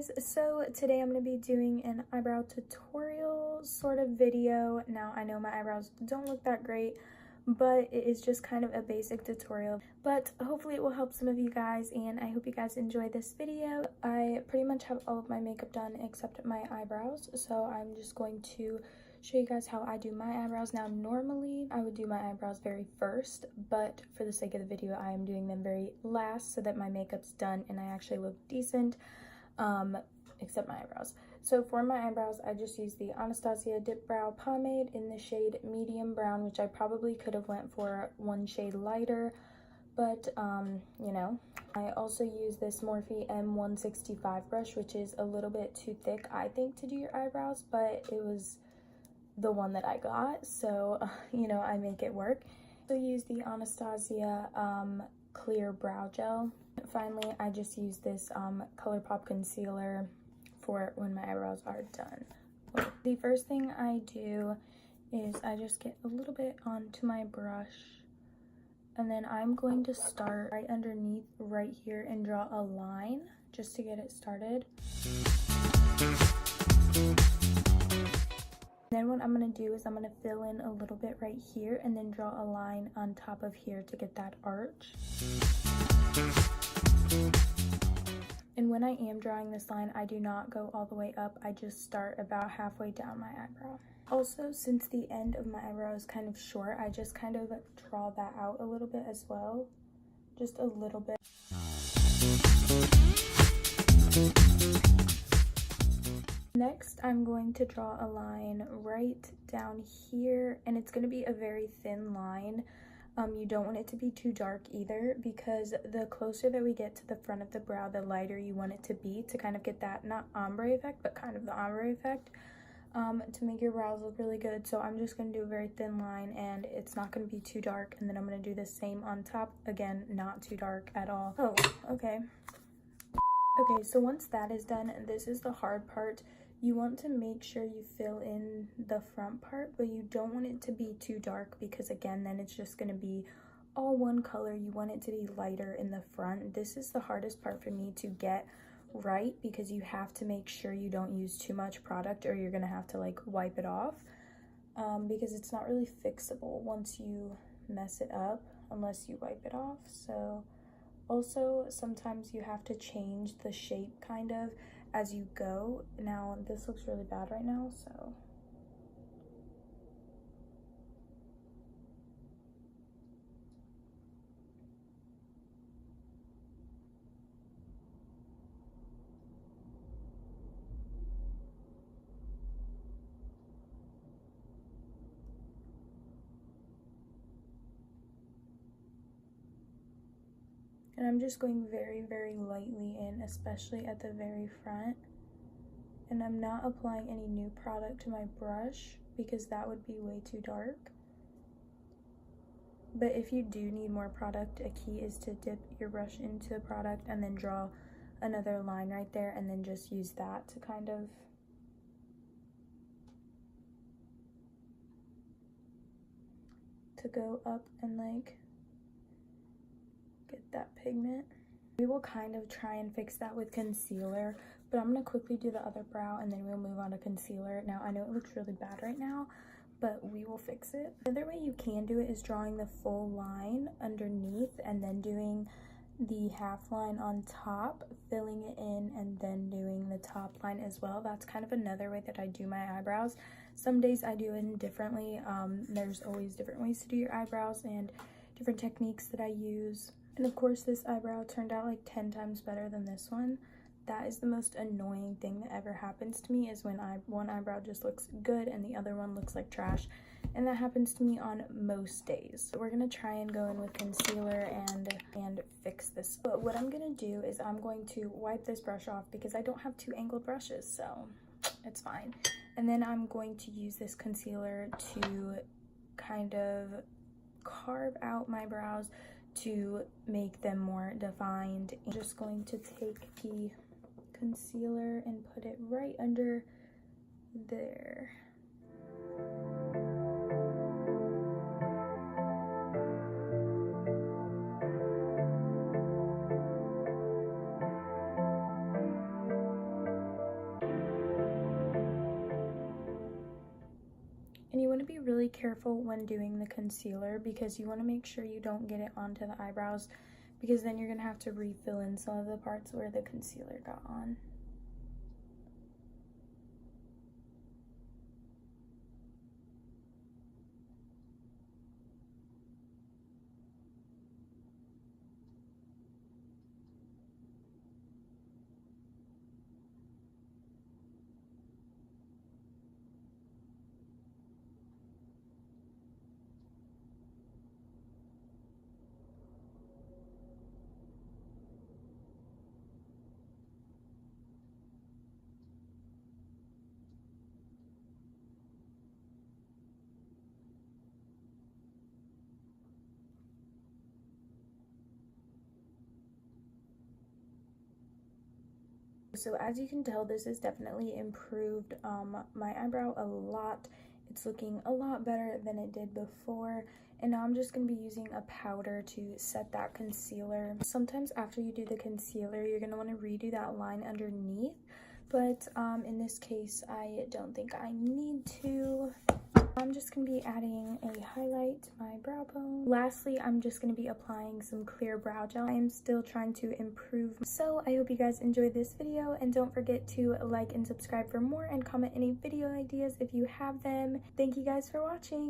guys, so today I'm going to be doing an eyebrow tutorial sort of video. Now I know my eyebrows don't look that great, but it is just kind of a basic tutorial, but hopefully it will help some of you guys, and I hope you guys enjoy this video. I pretty much have all of my makeup done except my eyebrows, so I'm just going to show you guys how I do my eyebrows. Now normally I would do my eyebrows very first, but for the sake of the video I am doing them very last so that my makeup's done and I actually look decent, except my eyebrows. So for my eyebrows I just use the Anastasia Dip Brow Pomade in the shade Medium Brown, which I probably could have went for one shade lighter, but you know. I also use this Morphe M165 brush, which is a little bit too thick I think to do your eyebrows, but it was the one that I got, so you know, I make it work. So use the Anastasia clear brow gel. Finally, I just use this ColourPop concealer for when my eyebrows are done. The first thing I do is I just get a little bit onto my brush, and then I'm going to start right underneath right here and draw a line just to get it started. Then what I'm going to do is I'm going to fill in a little bit right here and then draw a line on top of here to get that arch. And when I am drawing this line, I do not go all the way up. I just start about halfway down my eyebrow. Also, since the end of my eyebrow is kind of short, I just kind of draw that out a little bit as well. Just a little bit. Next, I'm going to draw a line right down here, and it's going to be a very thin line. You don't want it to be too dark either, because the closer that we get to the front of the brow, the lighter you want it to be to kind of get that, not ombre effect, but kind of the ombre effect, to make your brows look really good. So I'm just going to do a very thin line, and it's not going to be too dark, and then I'm going to do the same on top. Again, not too dark at all. Oh, okay. Okay, so once that is done, this is the hard part. You want to make sure you fill in the front part, but you don't want it to be too dark, because again, then it's just going to be all one color. You want it to be lighter in the front. This is the hardest part for me to get right, because you have to make sure you don't use too much product or you're going to have to like wipe it off, because it's not really fixable once you mess it up unless you wipe it off. So also sometimes you have to change the shape kind of as you go. Now this looks really bad right now, so and I'm just going very, very lightly in, especially at the very front. And I'm not applying any new product to my brush because that would be way too dark. But if you do need more product, a key is to dip your brush into the product and then draw another line right there, and then just use that to kind of go up and like get that pigment. We will kind of try and fix that with concealer, but I'm going to quickly do the other brow and then we'll move on to concealer. Now I know it looks really bad right now, but we will fix it. The other way you can do it is drawing the full line underneath and then doing the half line on top, filling it in, and then doing the top line as well. That's kind of another way that I do my eyebrows. Some days I do it differently. There's always different ways to do your eyebrows and different techniques that I use. And of course this eyebrow turned out like 10 times better than this one. That is the most annoying thing that ever happens to me, is when one eyebrow just looks good and the other one looks like trash. And that happens to me on most days. So we're going to try and go in with concealer and fix this. But what I'm going to do is I'm going to wipe this brush off because I don't have two angled brushes, so it's fine. And then I'm going to use this concealer to kind of carve out my brows to make them more defined. I'm just going to take the concealer and put it right under there. careful when doing the concealer because you want to make sure you don't get it onto the eyebrows, because then you're going to have to refill in some of the parts where the concealer got on. So as you can tell, this has definitely improved my eyebrow a lot. It's looking a lot better than it did before. And now I'm just going to be using a powder to set that concealer. Sometimes after you do the concealer, you're going to want to redo that line underneath. But in this case, I don't think I need to. I'm just going to be adding a highlight to my brow bone. Lastly, I'm just going to be applying some clear brow gel. I am still trying to improve. So I hope you guys enjoyed this video, and don't forget to like and subscribe for more, and comment any video ideas if you have them. Thank you guys for watching.